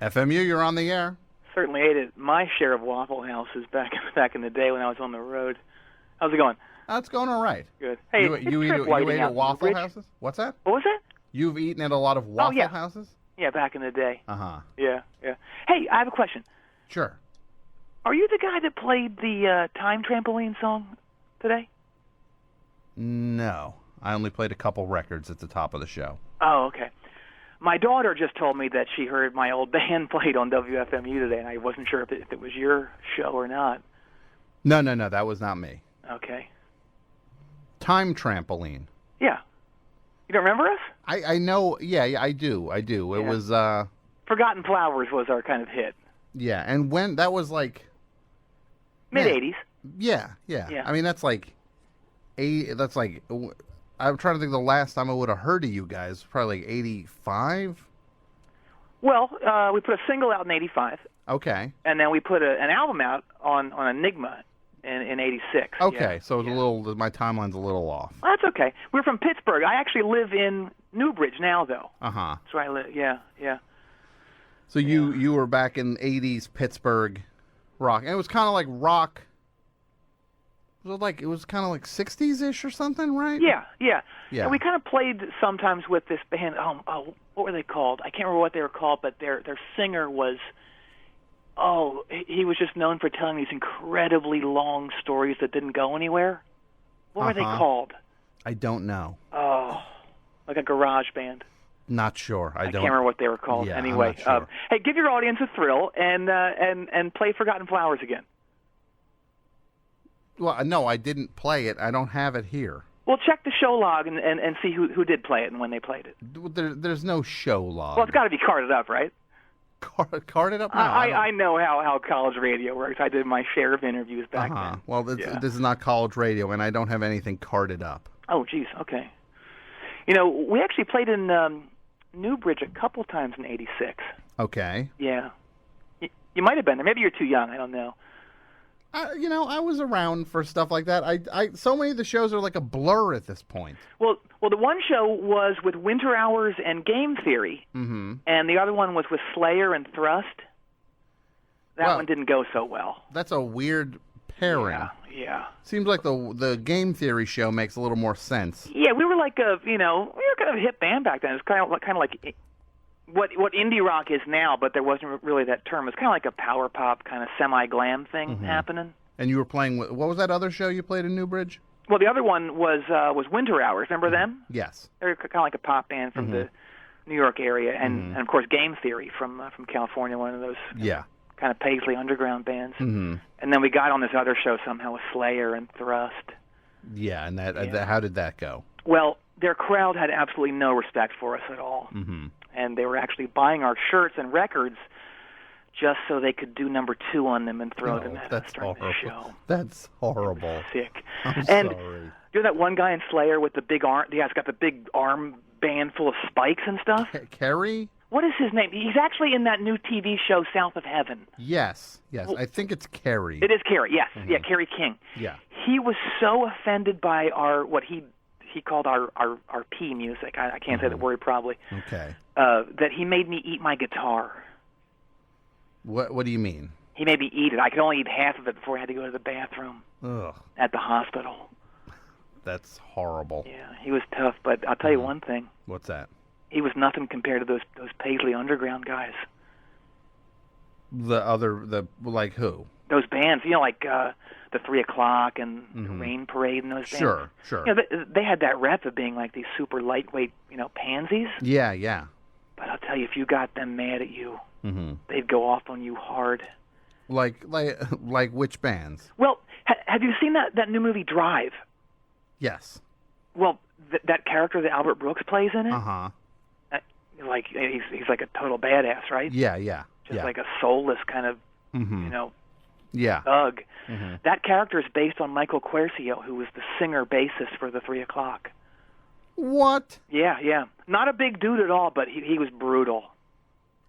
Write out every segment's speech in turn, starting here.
FMU, you're on the air. Certainly ate at my share of Waffle Houses back in the day when I was on the road. How's it going? It's going all right. Good. Hey, you ate at Waffle Houses? What's that? What was that? You've eaten at a lot of Waffle Houses? Yeah, back in the day. Uh-huh. Yeah. Hey, I have a question. Sure. Are you the guy that played the Time Trampoline song today? No. I only played a couple records at the top of the show. Oh, okay. My daughter just told me that she heard my old band played on WFMU today, and I wasn't sure if it was your show or not. No, that was not me. Okay. Time Trampoline. Yeah. You don't remember us? I know. Yeah, I do. It was... Forgotten Flowers was our kind of hit. Yeah, and when... That was like... Mid-'80s. Yeah. I mean, that's like... That's like... I'm trying to think the last time I would have heard of you guys. Probably like 85? Well, we put a single out in 85. Okay. And then we put an album out on Enigma in 86. Okay, so it's a little... My timeline's a little off. Well, that's okay. We're from Pittsburgh. I actually live in Newbridge now, though. Uh-huh. That's where I live. Yeah. So you were back in 80s Pittsburgh rock. And it was kind of like rock... It was kind of like 60s-ish or something, right? Yeah. And we kind of played sometimes with this band. What were they called? I can't remember what they were called, but their singer was... he was just known for telling these incredibly long stories that didn't go anywhere. What were they called? I don't know. Oh, like a garage band. Not sure. I can't remember what they were called. Yeah, anyway, I'm not sure. Hey, give your audience a thrill and play Forgotten Flowers again. Well, no, I didn't play it. I don't have it here. Well, check the show log and see who did play it and when they played it. There's no show log. Well, it's got to be carded up, right? Carded up? No, I know how college radio works. I did my share of interviews back then. Well, this is not college radio, and I don't have anything carded up. Oh, geez, okay. You know, we actually played in Newbridge a couple times in 86. Okay. Yeah. You might have been there. Maybe you're too young. I don't know. I was around for stuff like that. So many of the shows are like a blur at this point. Well, the one show was with Winter Hours and Game Theory, and the other one was with Slayer and Thrust. That one didn't go so well. That's a weird pairing. Yeah. Seems like the Game Theory show makes a little more sense. Yeah, we were like we were kind of a hip band back then. It was kind of like what indie rock is now, but there wasn't really that term. It's kind of like a power pop kind of semi-glam thing happening. And you were playing what was that other show you played in Newbridge? Well, the other one was Winter Hours. Remember them? Yes. They're kind of like a pop band from the New York area, and of course Game Theory from California, one of those kind of Paisley underground bands. And then we got on this other show somehow with Slayer and Thrust. Yeah, and how did that go? Well, their crowd had absolutely no respect for us at all. And they were actually buying our shirts and records just so they could do number 2 on them and throw them at us during the show. That's horrible. Sick. I'm and sorry. You're that one guy in Slayer with the big arm. Yeah, he's got the big arm band full of spikes and stuff. Kerry? What is his name? He's actually in that new TV show, South of Heaven. Yes. Well, I think it's Kerry. It is Kerry, yes. Yeah, Kerry King. Yeah. He was so offended by what he called our P music. I can't say the word probably. Okay. That he made me eat my guitar. What do you mean? He made me eat it. I could only eat half of it before I had to go to the bathroom. Ugh. At the hospital. That's horrible. Yeah, he was tough, but I'll tell you one thing. What's that? He was nothing compared to those Paisley underground guys. Like who? Those bands, like the 3 O'Clock and the Rain Parade and those bands. Sure. They had that rep of being like these super lightweight, pansies. Yeah. But I'll tell you, if you got them mad at you, they'd go off on you hard. Like which bands? Well, have you seen that new movie Drive? Yes. Well, that character that Albert Brooks plays in it. Like he's like a total badass, right? Yeah. Just like a soulless kind of, thug. That character is based on Michael Quercio, who was the singer-bassist for the 3 O'Clock. What? Yeah. Not a big dude at all, but he was brutal.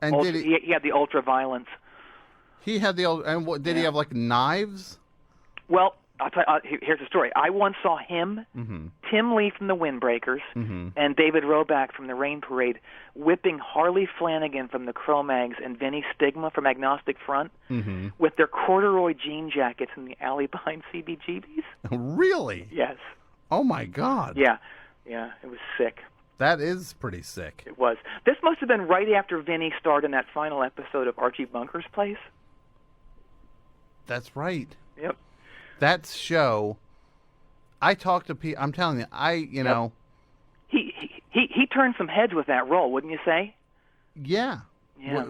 And he had the ultra violence. He had the and did he have like knives? Well, Here's the story. I once saw him, Tim Lee from the Windbreakers, and David Roback from the Rain Parade whipping Harley Flanagan from the Cro-Mags and Vinnie Stigma from Agnostic Front with their corduroy jean jackets in the alley behind CBGB's. Really? Yes. Oh, my God. Yeah. Yeah, it was sick. That is pretty sick. It was. This must have been right after Vinny starred in that final episode of Archie Bunker's Place. That's right. Yep. That show, I talked to people, I'm telling you, you know. He turned some heads with that role, wouldn't you say? Yeah. Yeah.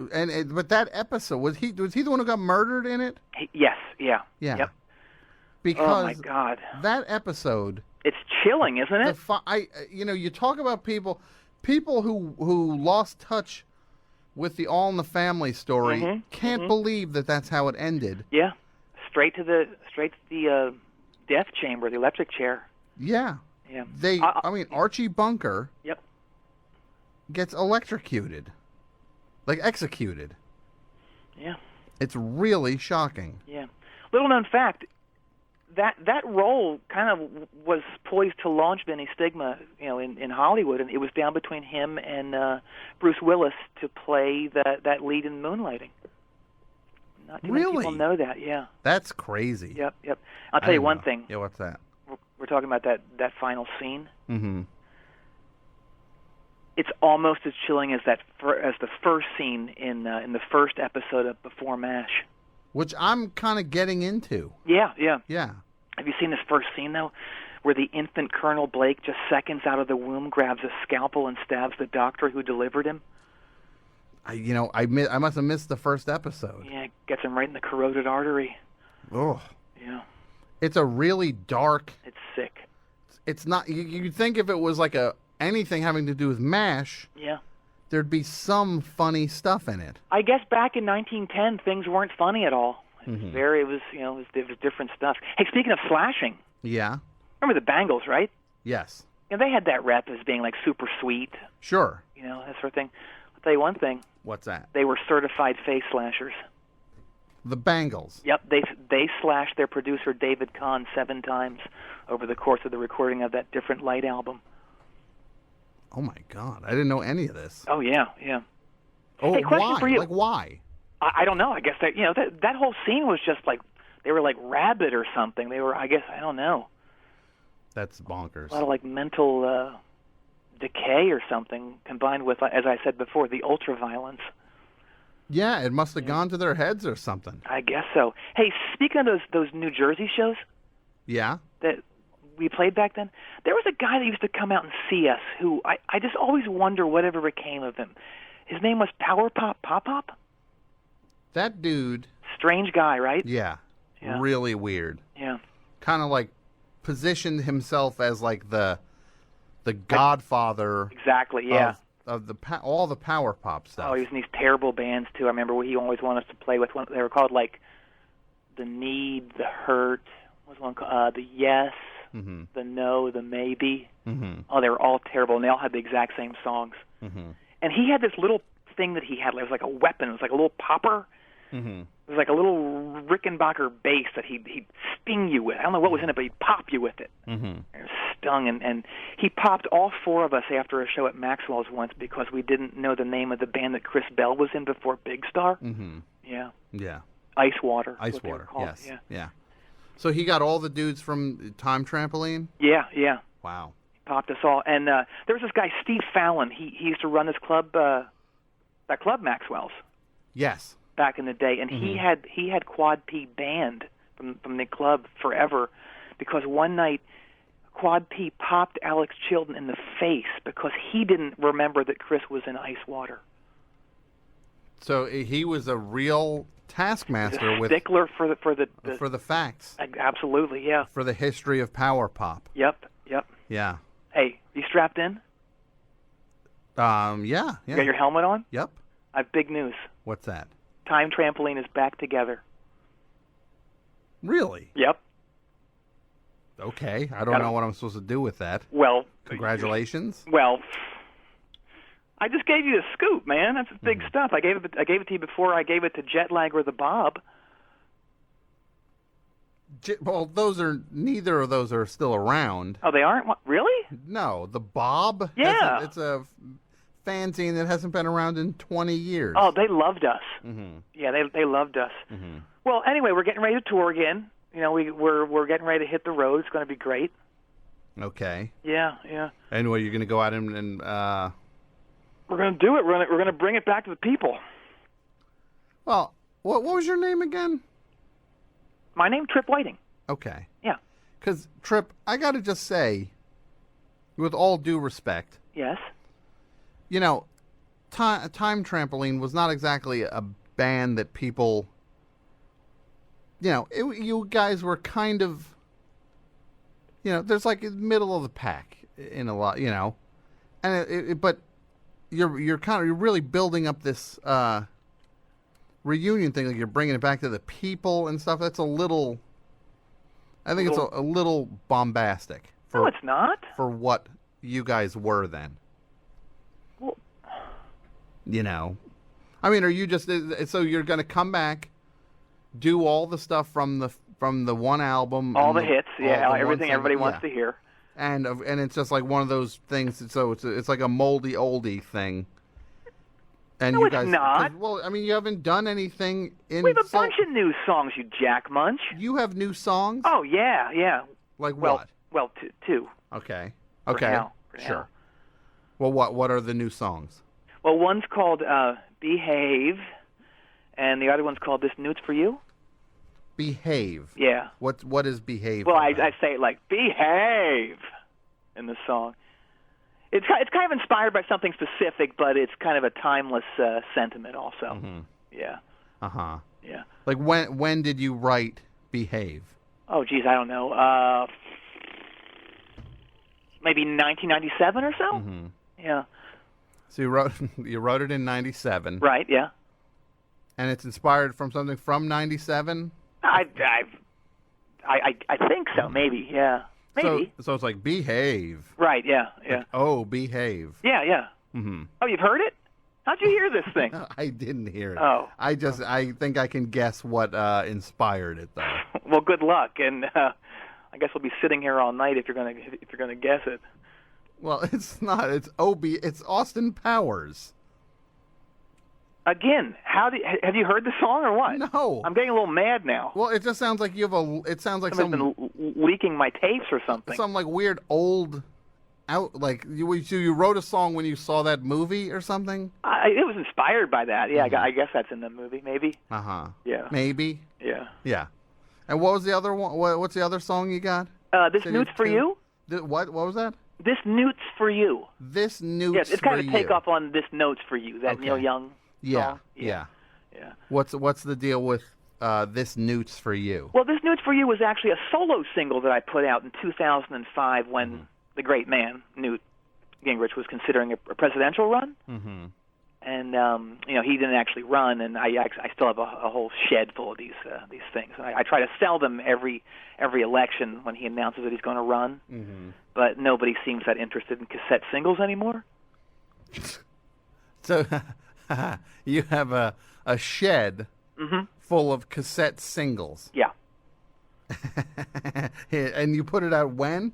But that episode, was he the one who got murdered in it? Yes, yeah. Yeah. Yep. Because oh my God. That episode, it's chilling, isn't it? You talk about people who lost touch with the All in the Family story can't believe that that's how it ended. Yeah. Straight to the death chamber, the electric chair. Yeah. Yeah. Archie Bunker. Yep. Gets electrocuted, like executed. Yeah. It's really shocking. Yeah. Little known fact. That role kind of was poised to launch Vinnie Stigma, in Hollywood, and it was down between him and Bruce Willis to play that lead in Moonlighting. Not too many people know that. Yeah. That's crazy. Yep. I'll tell you one thing. Yeah, what's that? We're talking about that final scene. Mm-hmm. It's almost as chilling as the first scene in the first episode of Before MASH. Which I'm kind of getting into. Yeah. Have you seen this first scene, though, where the infant Colonel Blake, just seconds out of the womb, grabs a scalpel and stabs the doctor who delivered him? I must have missed the first episode. Yeah, gets him right in the carotid artery. Oh. Yeah. It's a really dark... It's sick. It's not... You'd think if it was like anything having to do with MASH... Yeah. There'd be some funny stuff in it. I guess back in 1910, things weren't funny at all. It was different stuff. Hey, speaking of slashing. Yeah. Remember the Bangles, right? Yes. They had that rep as being like super sweet. Sure. That sort of thing. I'll tell you one thing. What's that? They were certified face slashers. The Bangles. Yep, they slashed their producer David Kahn 7 times over the course of the recording of that Different Light album. Oh my God! I didn't know any of this. Oh yeah. Oh, hey, question why? For you. Like why? I don't know. I guess that whole scene was just like they were like rabid or something. They were. I don't know. That's bonkers. A lot of like mental decay or something combined with, as I said before, the ultra-violence. Yeah, it must have gone to their heads or something. I guess so. Hey, speaking of those New Jersey shows. Yeah. That we played back then, there was a guy that used to come out and see us who I just always wonder whatever became of him. His name was Power Pop Pop. That dude. Strange guy, right? Yeah. Really weird. Yeah. Kind of like positioned himself as like the godfather. Exactly, yeah. Of all the power pop stuff. Oh, he was in these terrible bands too. I remember he always wanted us to play with one. They were called like The Need, The Hurt. What was one called? The Yes. Mm-hmm. The No, the Maybe. Mm-hmm. Oh, they were all terrible, and they all had the exact same songs. Mm-hmm. And he had this little thing that he had. It was like a weapon. It was like a little popper. Mm-hmm. It was like a little Rickenbacker bass that he'd sting you with. I don't know what was in it, but he'd pop you with it. Mm-hmm. It stung, and he popped all 4 of us after a show at Maxwell's once because we didn't know the name of the band that Chris Bell was in before Big Star. Mm-hmm. Yeah. Yeah. Ice Water. Yes. Yeah. So he got all the dudes from Time Trampoline? Yeah. Wow. He popped us all. And there was this guy, Steve Fallon. He used to run this club, that club Maxwell's. Yes. Back in the day. And he had Quad P banned from the club forever because one night Quad P popped Alex Chilton in the face because he didn't remember that Chris was in Ice Water. So he was a real taskmaster with stickler for the facts. Absolutely, yeah. For the history of power pop. Yep. Yeah. Hey, you strapped in? Yeah. You got your helmet on? Yep. I have big news. What's that? Time Trampoline is back together. Really? Yep. Okay. I don't know what I'm supposed to do with that. Well, congratulations. Well, I just gave you a scoop, man. That's big stuff. I gave it to you before I gave it to Jetlag or the Bob. Well, neither of those are still around. Oh, they aren't? What, really? No, the Bob. Yeah. It's a fanzine that hasn't been around in 20 years. Oh, they loved us. Mm-hmm. Yeah, they loved us. Mm-hmm. Well, anyway, we're getting ready to tour again. You know, we're getting ready to hit the road. It's going to be great. Okay. Yeah. And what, you're going to go out and we're going to do it. We're going to bring it back to the people. Well, what was your name again? My name, Trip Whiting. Okay. Yeah. Because, Trip, I got to just say, with all due respect, yes, you know, Time Trampoline was not exactly a band that people, you know, you guys were kind of, you know, there's like middle of the pack in a lot, you know, and but you're really building up this reunion thing, like you're bringing it back to the people and stuff. That's a little, I think it's a little bombastic. No, it's not. For what you guys were then. Well, you know, I mean, are you just, so you're going to come back, do all the stuff from the one album, all the hits, everything everybody wants to hear, and it's just like one of those things. So it's like a moldy oldie thing. And no, you it's guys, not. Well, I mean, you haven't done anything in. We have a bunch of new songs, you Jack Munch. You have new songs? Oh yeah. Like what? Well, two. Okay. For now. Sure. Well, what are the new songs? Well, one's called Behave, and the other one's called This Nude's for You. Behave. Yeah. What is Behave? Well, I say it like Behave in the song. It's kind of inspired by something specific, but it's kind of a timeless sentiment also. Mm-hmm. Yeah. Uh-huh. Yeah. Like when did you write Behave? Oh, geez, I don't know. Maybe 1997 or so. Mm-hmm. Yeah. So you wrote it in 97. Right. Yeah. And it's inspired from something from 97? I think so. Maybe. Yeah. Maybe. So it's like Behave. Right. Yeah. Like, Behave. Yeah. Mm-hmm. Oh, you've heard it? How'd you hear this thing? I didn't hear it. Oh. I think I can guess what inspired it, though. Well, good luck, and I guess we'll be sitting here all night if you're gonna guess it. Well, it's not. It's It's Austin Powers. Again, have you heard the song or what? No. I'm getting a little mad now. Well, it just sounds like you have It sounds like Someone's been leaking my tapes or something. Some like weird old. You wrote a song when you saw that movie or something? It was inspired by that. Yeah, Mm-hmm. I guess that's in the movie, maybe. Uh-huh. Yeah. Maybe? Yeah. Yeah. And what was the other one? What's the other song you got? This Newt's for You. What was that? This Newt's for You. This Newt's Yes, it's kind of a takeoff on This Note's for You, that Okay. Neil Young song. Yeah. Yeah. What's the deal with This Newt's for You? Well, This Newt's for You was actually a solo single that I put out in 2005 when the great man, Newt Gingrich, was considering a presidential run. Mm-hmm. And he didn't actually run, and I still have a whole shed full of these things. And I try to sell them every election when he announces that he's going to run. Mm-hmm. But nobody seems that interested in cassette singles anymore. So you have a shed full of cassette singles. Yeah. And you put it out when?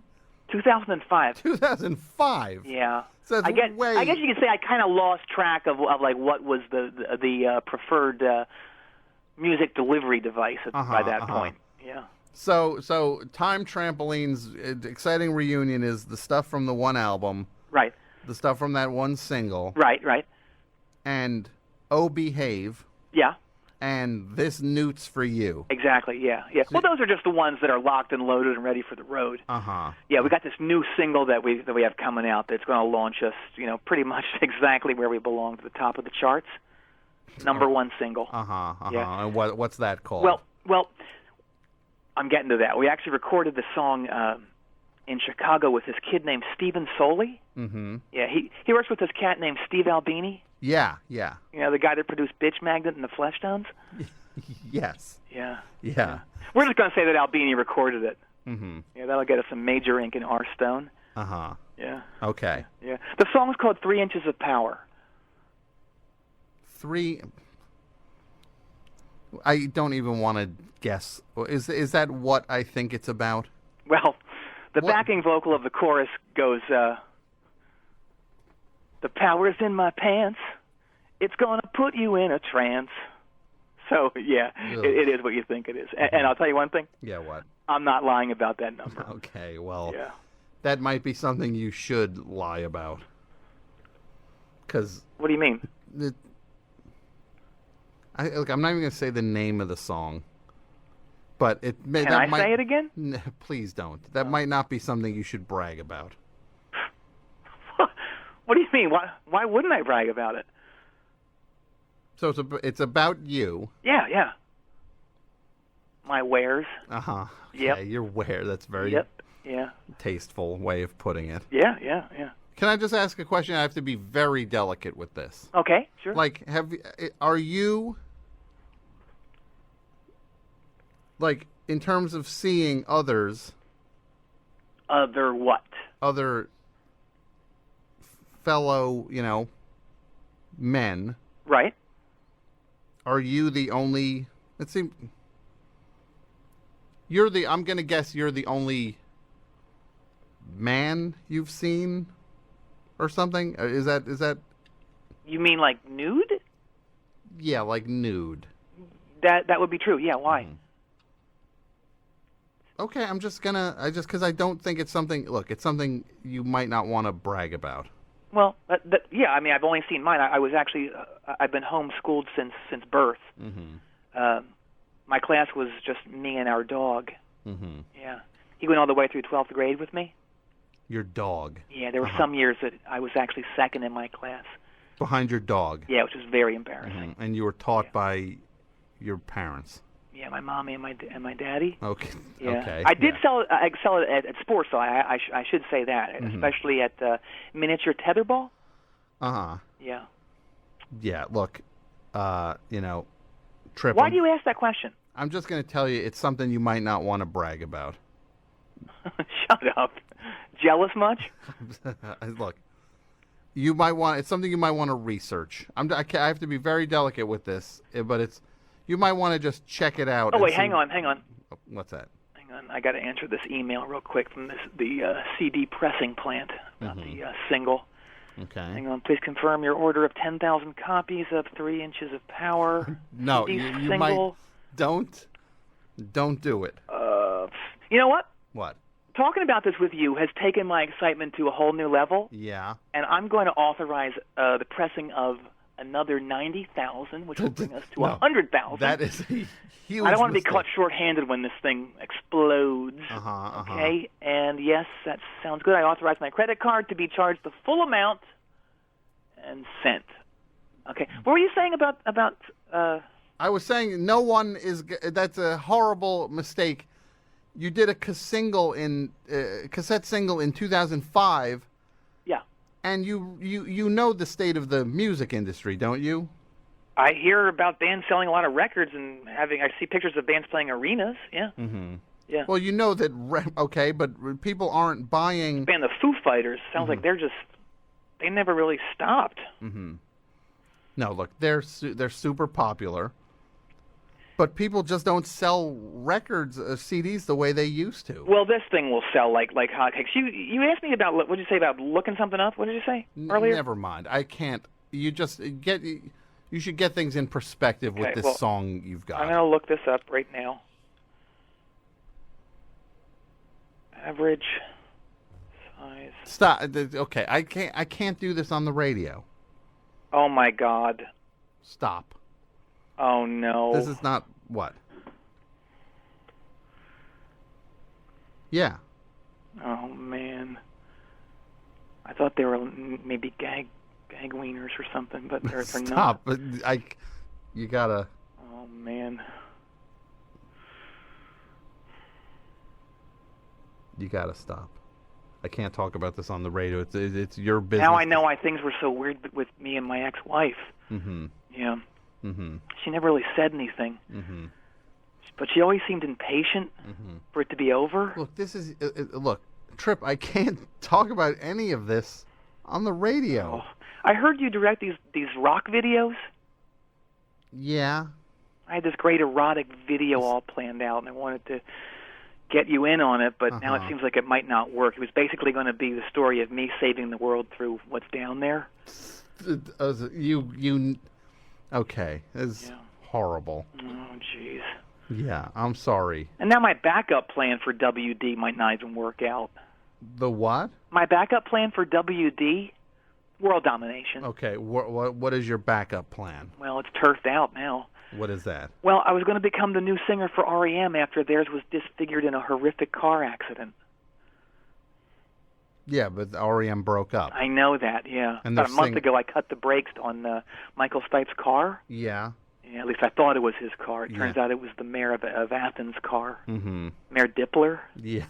2005. 2005. Yeah. So I guess you could say I kind of lost track of like what was the preferred music delivery device by that point. Yeah. So Time Trampoline's exciting reunion is the stuff from the one album. Right. The stuff from that one single. Right. And Oh Behave. Yeah. And This Newt's for You. Exactly, yeah. Well, those are just the ones that are locked and loaded and ready for the road. Uh-huh. Yeah, we got this new single that we have coming out that's going to launch us, pretty much exactly where we belong, to the top of the charts. Number one single. Uh-huh. Yeah. And what's that called? Well, I'm getting to that. We actually recorded the song in Chicago with this kid named Stephen Soley. Mm-hmm. Yeah, he works with this cat named Steve Albini. Yeah. The guy that produced Bitch Magnet and the Fleshtones? Yes. Yeah. We're just going to say that Albini recorded it. Mm-hmm. Yeah, that'll get us some major ink in our stone. Uh-huh. Yeah. Okay. Yeah. The song's called 3 Inches of Power. I don't even want to guess. Is that what I think it's about? Well, the backing vocal of the chorus goes, "The power's in my pants. It's gonna put you in a trance." So yeah, it is what you think it is. And I'll tell you one thing. Yeah, what? I'm not lying about that number. Okay, well, yeah. That might be something you should lie about. 'Cause what do you mean? Look, I'm not even going to say the name of the song, but it may. Can I say it again? Please don't. That might not be something you should brag about. What do you mean? Why wouldn't I brag about it? So it's about you. Yeah. My wares. Okay, Yep. Your wear. That's very tasteful way of putting it. Yeah. Can I just ask a question? I have to be very delicate with this. Okay, sure. Like, are you, like, in terms of seeing others? Other what? Other fellow, men. Right. Are you the only? It seems. I'm gonna guess you're the only man you've seen, or something. Is that? You mean like nude? Yeah, like nude. That would be true. Yeah. Why? Okay, because I don't think it's something. Look, it's something you might not want to brag about. Well, yeah. I mean, I've only seen mine. I was actually I've been homeschooled since birth. Mm-hmm. My class was just me and our dog. Mm-hmm. Yeah, he went all the way through 12th grade with me. Your dog. Yeah, there were some years that I was actually second in my class. Behind your dog. Yeah, which was very embarrassing. Mm-hmm. And you were taught by your parents. Yeah, my mommy and my daddy. Okay. Yeah. Okay. I did excel at sports, so I should say that, especially at miniature tetherball. Uh-huh. Yeah. Yeah. Look, Trip. Why do you ask that question? I'm just going to tell you, it's something you might not want to brag about. Shut up. Jealous much? Look, it's something you might want to research. I have to be very delicate with this, but you might want to just check it out. Oh, wait, hang on. What's that? Hang on, I got to answer this email real quick from the CD pressing plant about the single. Okay. Hang on, please confirm your order of 10,000 copies of 3 Inches of Power. No, CD you single. might. Don't do it. You know what? What? Talking about this with you has taken my excitement to a whole new level. Yeah. And I'm going to authorize the pressing of another 90,000, which will bring us to 100,000. That is a huge I don't want to be mistake. caught short-handed when this thing explodes. Okay? And yes, that sounds good. I authorize my credit card to be charged the full amount and sent. Okay. What were you saying about I was saying no one is. That's a horrible mistake. You did a cassette single in 2005. Yeah. And you know the state of the music industry, don't you? I hear about bands selling a lot of records and I see pictures of bands playing arenas. Yeah. Mm-hmm. Yeah. Well, you know that. Okay, but people aren't buying. The band, the Foo Fighters, sounds like they never really stopped. Mm-hmm. No, look, they're super popular. But people just don't sell records, CDs, the way they used to. Well, this thing will sell like hotcakes. You asked me about, what did you say about looking something up? What did you say earlier? Never mind. I can't. You should get things in perspective with this song you've got. I'm going to look this up right now. Average size. Stop. Okay, I can't do this on the radio. Oh my God. Stop. Oh no. This is not what? Yeah. Oh man. I thought they were maybe gag wieners or something, but they're not. Stop. You gotta. Oh man. You gotta stop. I can't talk about this on the radio. It's your business. Now I know why things were so weird with me and my ex-wife. Mm-hmm. Yeah. Mm-hmm. She never really said anything. Mm-hmm. But she always seemed impatient for it to be over. Look, this is look, Trip. I can't talk about any of this on the radio. Oh. I heard you direct these rock videos. Yeah. I had this great erotic video all planned out, and I wanted to get you in on it, but now it seems like it might not work. It was basically going to be the story of me saving the world through what's down there. Okay. It's horrible. Oh, jeez. Yeah, I'm sorry. And now my backup plan for WD might not even work out. The what? My backup plan for WD, world domination. Okay, what is your backup plan? Well, it's turfed out now. What is that? Well, I was going to become the new singer for REM after theirs was disfigured in a horrific car accident. Yeah, but REM broke up. I know that, yeah. And about a month ago, I cut the brakes on Michael Stipe's car. Yeah. Yeah, at least I thought it was his car. It turns out it was the mayor of Athens' car. Mm-hmm. Mayor Dippler. Yeah.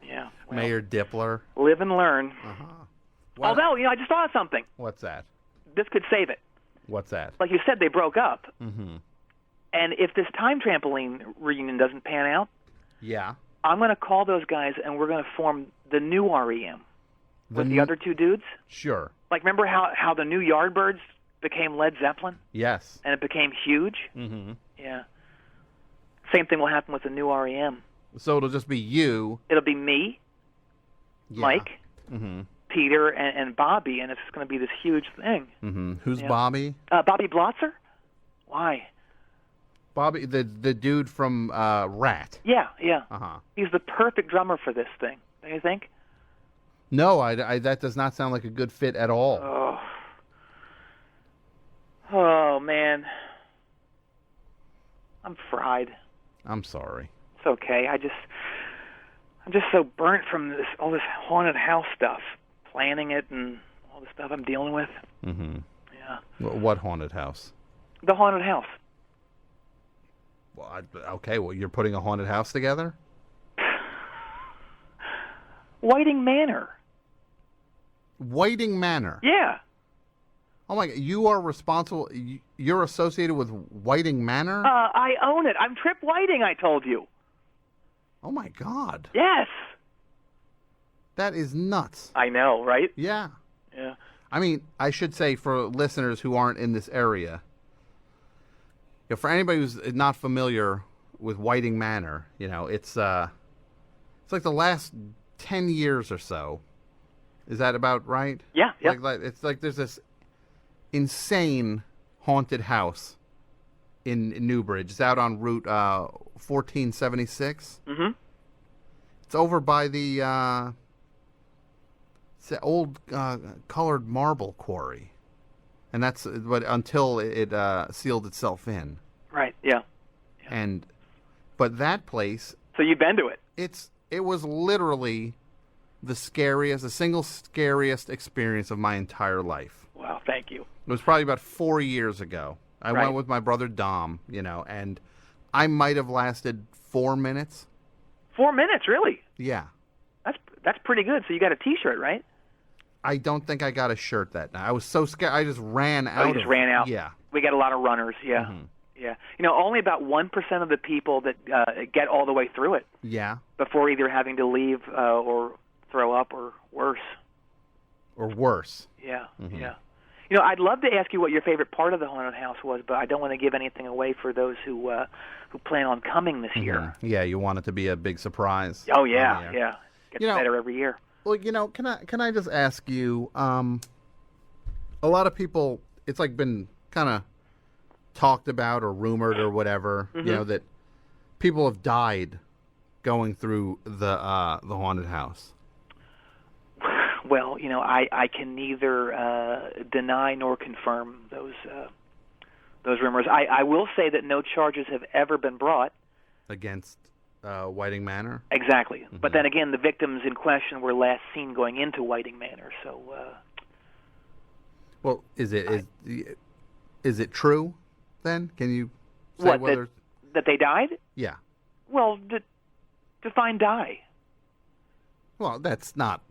Yeah. Well, Mayor Dippler. Live and learn. What? Although, I just thought of something. What's that? This could save it. What's that? Like you said, they broke up. Mm-hmm. And if this Time Trampoline reunion doesn't pan out, yeah, I'm going to call those guys and we're going to form the new REM with the other two dudes. Sure. Like, remember how the new Yardbirds became Led Zeppelin? Yes. And it became huge? Mm-hmm. Yeah. Same thing will happen with the new REM. So it'll just be you. It'll be me, Mike, Peter, and Bobby, and it's going to be this huge thing. Mm-hmm. Who's Bobby? Bobby Blotzer? Why? Bobby, the dude from Rat. Yeah. Uh-huh. He's the perfect drummer for this thing, don't you think? No, I that does not sound like a good fit at all. Oh man. I'm fried. I'm sorry. It's okay. I'm just so burnt from all this haunted house stuff, planning it and all the stuff I'm dealing with. Mm-hmm. Yeah. What haunted house? The haunted house. Well, okay, you're putting a haunted house together? Whiting Manor. Whiting Manor? Yeah. Oh, my God. You are responsible. You're associated with Whiting Manor? I own it. I'm Trip Whiting, I told you. Oh, my God. Yes. That is nuts. I know, right? Yeah. Yeah. I mean, I should say for listeners who aren't in this area, for anybody who's not familiar with Whiting Manor, it's like the last 10 years or so. Is that about right? Yeah. Like it's like there's this insane haunted house in Newbridge. It's out on Route 1476. Mm-hmm. It's over by the old colored marble quarry. And that's until it sealed itself in. Right. Yeah. But that place. So you've been to it? It was literally the single scariest experience of my entire life. Wow. Thank you. It was probably about 4 years ago. I went with my brother Dom, and I might have lasted 4 minutes. 4 minutes, really? Yeah. That's pretty good. So you got a T-shirt, right? I don't think I got a shirt that night. I was so scared. I just ran out. Oh, you just ran out? Yeah. We got a lot of runners, yeah. Mm-hmm. Yeah. Only about 1% of the people that get all the way through it. Yeah. Before either having to leave or throw up or worse. Or worse. Yeah, mm-hmm. Yeah. I'd love to ask you what your favorite part of the haunted house was, but I don't want to give anything away for those who plan on coming this year. Yeah, you want it to be a big surprise. Oh, yeah, yeah. Gets better every year. Well, can I just ask you, a lot of people, it's like been kind of talked about or rumored or whatever, that people have died going through the haunted house. Well, I can neither deny nor confirm those rumors. I will say that no charges have ever been brought against Whiting Manor. Exactly, but then again, the victims in question were last seen going into Whiting Manor. So, well, is it true? Then can you say whether that they died? Yeah. Well, define die. Well, that's not.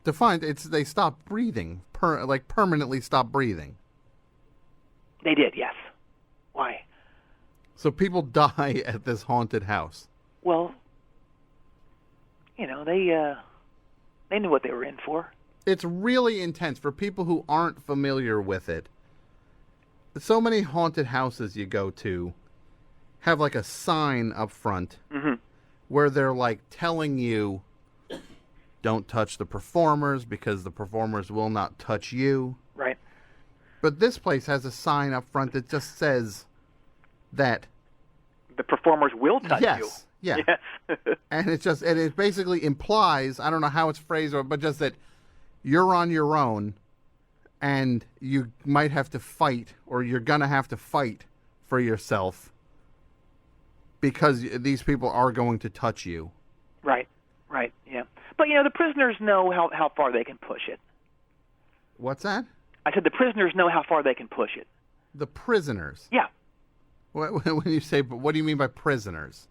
Defined, they stopped breathing, permanently stopped breathing. They did, yes. Why? So people die at this haunted house. Well, they knew what they were in for. It's really intense for people who aren't familiar with it. so many haunted houses you go to have like a sign up front where they're like telling you, don't touch the performers because the performers will not touch you. Right. But this place has a sign up front that just says that the performers will touch you. Yeah. Yes. And it basically implies, I don't know how it's phrased, but just that you're on your own and you might have to fight, or you're going to have to fight for yourself because these people are going to touch you. Right, yeah. But, the prisoners know how far they can push it. What's that? I said the prisoners know how far they can push it. The prisoners? Yeah. When you say, what do you mean by prisoners?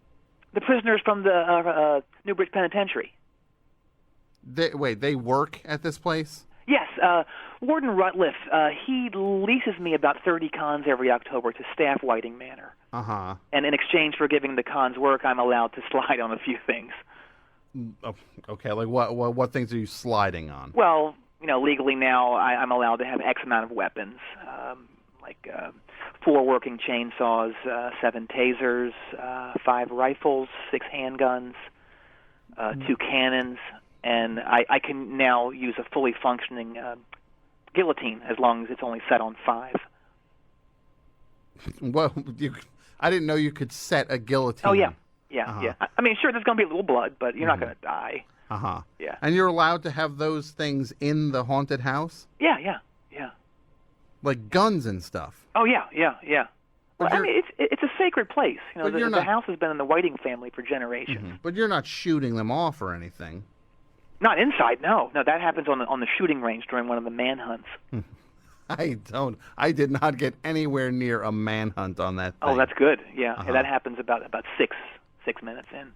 The prisoners from the Newbridge Penitentiary. They work at this place? Yes. Warden Rutliff, he leases me about 30 cons every October to staff Whiting Manor. Uh-huh. And in exchange for giving the cons work, I'm allowed to slide on a few things. Okay, like what things are you sliding on? Well, legally now I'm allowed to have X amount of weapons, like 4 working chainsaws, 7 tasers, 5 rifles, 6 handguns, 2 cannons, and I can now use a fully functioning guillotine as long as it's only set on 5. Well, I didn't know you could set a guillotine. Oh, yeah. Yeah. I mean, sure, there's going to be a little blood, but you're not going to die. Uh-huh. Yeah. And you're allowed to have those things in the haunted house? Yeah. Like guns and stuff? Oh, yeah. Well, I mean, it's a sacred place. The house has been in the Whiting family for generations. Mm-hmm. But you're not shooting them off or anything. Not inside, no. No, that happens on the shooting range during one of the manhunts. I did not get anywhere near a manhunt on that thing. Oh, that's good. Yeah, that happens about 6 minutes in.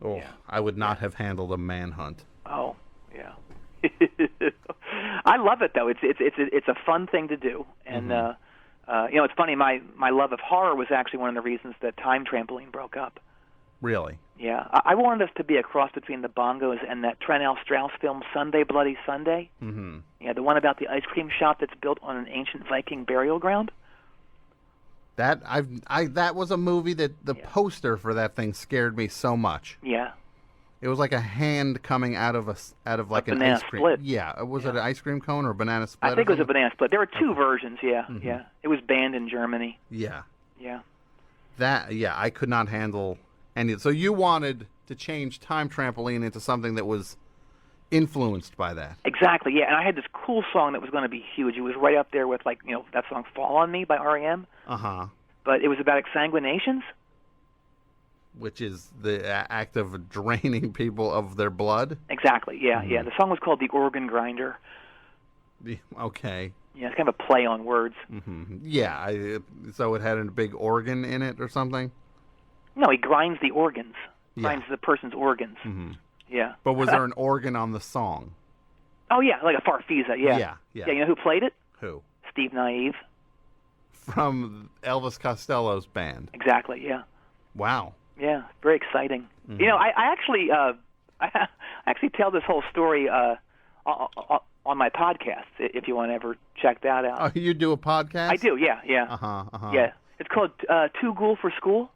Oh, yeah. I would not have handled a manhunt. Oh, yeah. I love it though. It's a fun thing to do, and it's funny. My love of horror was actually one of the reasons that Time Trampoline broke up. Really? Yeah, I wanted us to be a cross between the Bongos and that Trent L. Strauss film Sunday Bloody Sunday. Mm-hmm. Yeah, the one about the ice cream shop that's built on an ancient Viking burial ground. That was a movie that the poster for that thing scared me so much. Yeah. It was like a hand coming out of like an ice cream. Split. Yeah, was it an ice cream cone or a banana split? I think it was a banana split. There were 2 versions. Yeah, yeah. It was banned in Germany. Yeah. Yeah. I could not handle any. So you wanted to change Time Trampoline into something that was influenced by that. Exactly. Yeah, and I had this cool song that was going to be huge. It was right up there with that song "Fall on Me" by REM. Uh-huh. But it was about exsanguinations. Which is the act of draining people of their blood? Exactly, yeah, yeah. The song was called The Organ Grinder. Okay. Yeah, it's kind of a play on words. Mm-hmm. Yeah, so it had a big organ in it or something? No, he grinds the organs. Grinds the person's organs. Mm-hmm. Yeah. But was there an organ on the song? Oh, yeah, like a farfisa, yeah. Yeah. Yeah, you know who played it? Who? Steve Naive. From Elvis Costello's band. Exactly, yeah. Wow. Yeah, very exciting. Mm-hmm. I actually tell this whole story on my podcast. If you want to ever check that out. Oh, you do a podcast? I do. Yeah. Yeah, it's called Too Ghoul for School.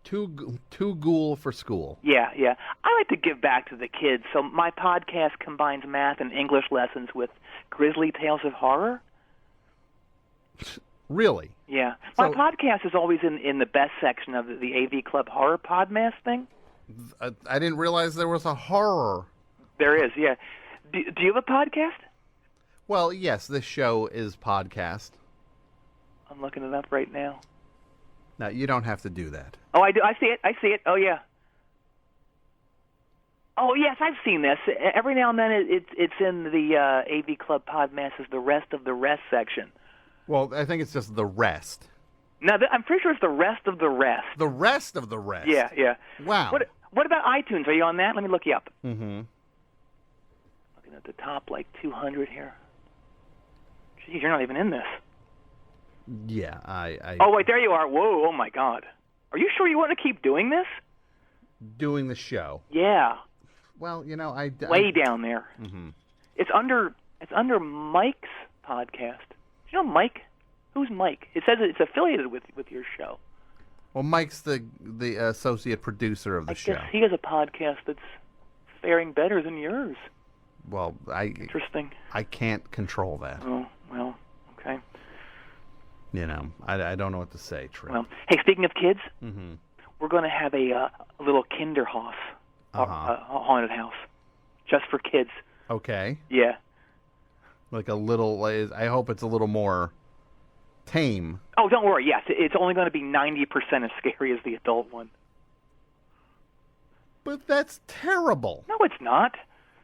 Too Ghoul for School. Yeah. I like to give back to the kids, so my podcast combines math and English lessons with grisly tales of horror. Really? Yeah. My podcast is always in the best section of the AV Club Horror Podmas thing. I didn't realize there was a horror. There is, yeah. Do you have a podcast? Well, yes, this show is podcast. I'm looking it up right now. No, you don't have to do that. Oh, I do. I see it. Oh, yeah. Oh, yes, I've seen this. Every now and then it's in the AV Club Podmas' The Rest of the Rest section. Well, I think it's just the rest. No, I'm pretty sure it's the rest of the rest. The rest of the rest? Yeah. Wow. What about iTunes? Are you on that? Let me look you up. Mm-hmm. Looking at the top, 200 here. Geez, you're not even in this. Yeah, I... Oh, wait, there you are. Whoa, oh, my God. Are you sure you want to keep doing this? Doing the show? Yeah. Well, way down there. Mm-hmm. It's under Mike's podcast. Do you know Mike? Who's Mike? It says it's affiliated with your show. Well, Mike's the associate producer of the show. I guess he has a podcast that's faring better than yours. Well, Interesting. I can't control that. Oh, well, okay. You know, I don't know what to say, Trip. Well, hey, speaking of kids, we're going to have a little Kinderhaus, a haunted house, just for kids. Okay. Yeah. Like a little, I hope it's a little more tame. Oh, don't worry. Yes, it's only going to be 90% as scary as the adult one. But that's terrible. No, it's not.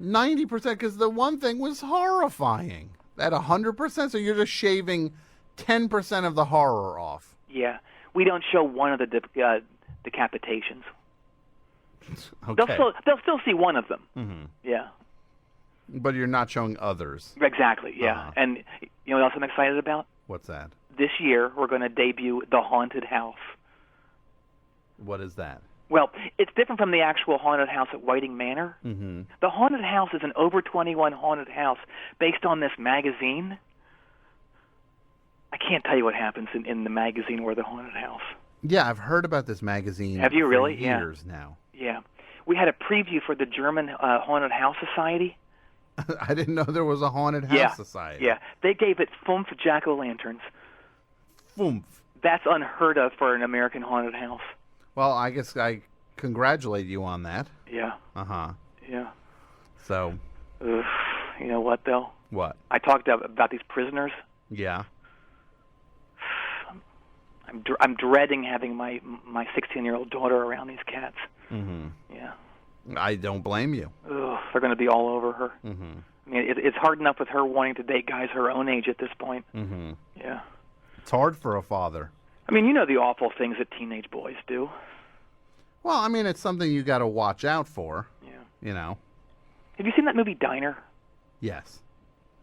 90%, because the one thing was horrifying. At 100%, so you're just shaving 10% of the horror off. Yeah. We don't show one of the decapitations. Okay. They'll still see one of them. Mm-hmm. Yeah. But you're not showing others. Exactly, yeah. And you know what else I'm excited about? What's that? This year, we're going to debut The Haunted House. What is that? Well, it's different from the actual haunted house at Whiting Manor. Mm-hmm. The haunted house is an over 21 haunted house based on this magazine. I can't tell you what happens in the magazine or the haunted house. Yeah, I've heard about this magazine. Have you really? For years now. Yeah. We had a preview for the German Haunted House Society. I didn't know there was a haunted house society. Yeah. They gave it Fumph jack-o'-lanterns. Fumph. That's unheard of for an American haunted house. Well, I guess I congratulate you on that. Yeah. Uh-huh. Yeah. So. You know what, though? What? I talked about these prisoners. Yeah. I'm dreading having my 16-year-old daughter around these cats. Mm-hmm. Yeah. I don't blame you. They're going to be all over her. Mm-hmm. I mean, it's hard enough with her wanting to date guys her own age at this point. Mm-hmm. Yeah. It's hard for a father. I mean, you know the awful things that teenage boys do. Well, I mean, it's something you got to watch out for. Yeah. You know. Have you seen that movie Diner? Yes.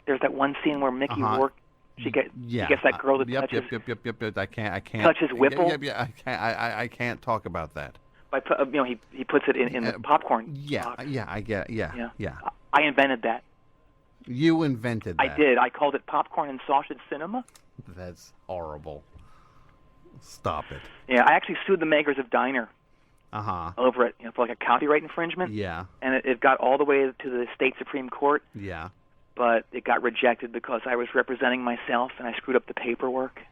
There's that one scene where Mickey Rourke, she gets that girl that touches. Yep. I can't. Touches Whipple. I can't. I can't talk about that. He puts it in the popcorn box. I get. Yeah. I invented that. You invented that. I did. I called it popcorn and sausage cinema. That's horrible. Stop it. Yeah, I actually sued the makers of Diner. Over it, for like a copyright infringement. Yeah. And it got all the way to the state Supreme Court. Yeah. But it got rejected because I was representing myself and I screwed up the paperwork.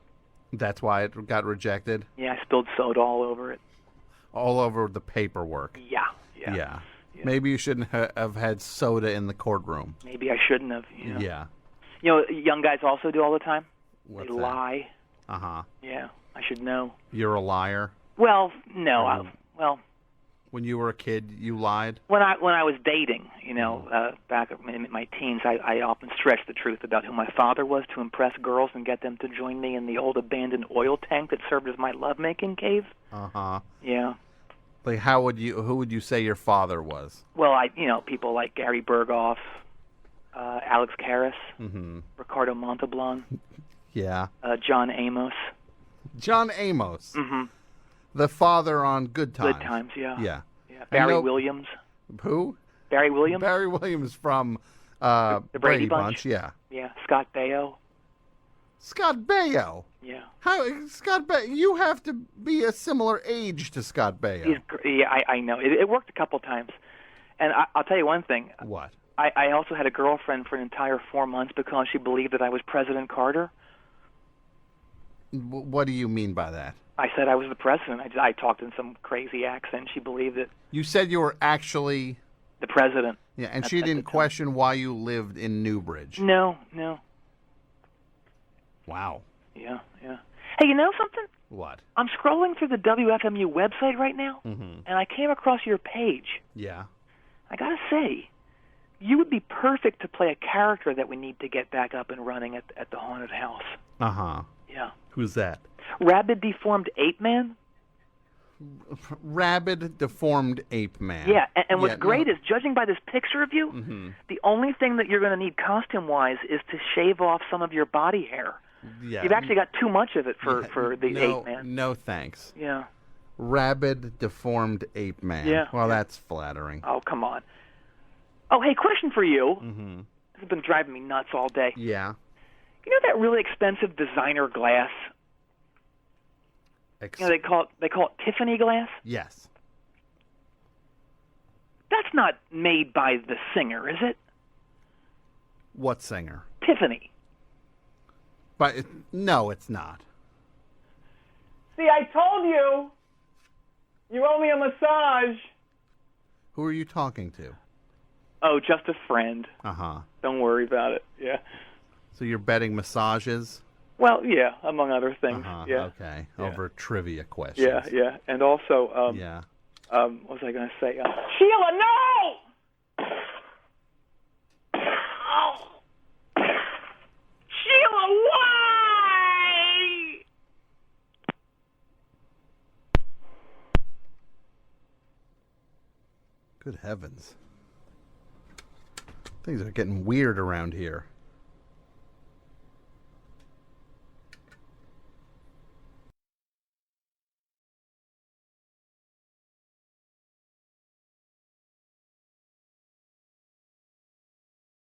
That's why it got rejected? Yeah, I spilled soda all over it. All over the paperwork? Yeah. Maybe you shouldn't have had soda in the courtroom. Maybe I shouldn't have. Yeah. You know, young guys also do all the time? What's they that? lie. Uh-huh. Yeah, I should know. You're a liar? Well, no. When you were a kid, you lied? When I was dating, back in my teens, I often stretched the truth about who my father was to impress girls and get them to join me in the old abandoned oil tank that served as my lovemaking cave. Uh-huh. Yeah. Like, who would you say your father was? Well, people like Gary Berghoff, Alex Karras, Ricardo Montalban. Yeah. John Amos. John Amos. Mm-hmm. The father on Good Times. Good Times, yeah. Yeah. Barry Williams. Who? Barry Williams. Barry Williams from the Brady Bunch. Yeah. Yeah. Scott Baio. Scott Baio. Yeah. Scott Baio? You have to be a similar age to Scott Baio. I know. It worked a couple times, and I'll tell you one thing. What? I also had a girlfriend for an entire 4 months because she believed that I was President Carter. What do you mean by that? I said I was the president. I talked in some crazy accent. She believed it. You said you were actually the president. Yeah, and she didn't question why you lived in Newbridge. No. Wow. Yeah. Hey, you know something? What? I'm scrolling through the WFMU website right now, and I came across your page. Yeah. I gotta say, you would be perfect to play a character that we need to get back up and running at the haunted house. Uh-huh. Yeah. Who's that? Rabid Deformed Ape Man? Rabid Deformed Ape Man. Yeah, and what's great is, judging by this picture of you, the only thing that you're going to need costume-wise is to shave off some of your body hair. Yeah. You've actually got too much of it for the Ape Man. No, thanks. Yeah. Rabid Deformed Ape Man. Yeah. Well, that's flattering. Oh, come on. Oh, hey, question for you. This has been driving me nuts all day. Yeah. You know that really expensive designer glass? They call it Tiffany glass? Yes. That's not made by the singer, is it? What singer? Tiffany. But no, it's not. See, I told you. You owe me a massage. Who are you talking to? Oh, just a friend. Uh-huh. Don't worry about it. Yeah. So you're betting massages? Well, yeah, among other things. Uh-huh. Yeah. Okay. Yeah. Over trivia questions. Yeah, yeah. And also, yeah. what was I going to say? Sheila, no! Oh. Sheila, why? Good heavens. Things are getting weird around here.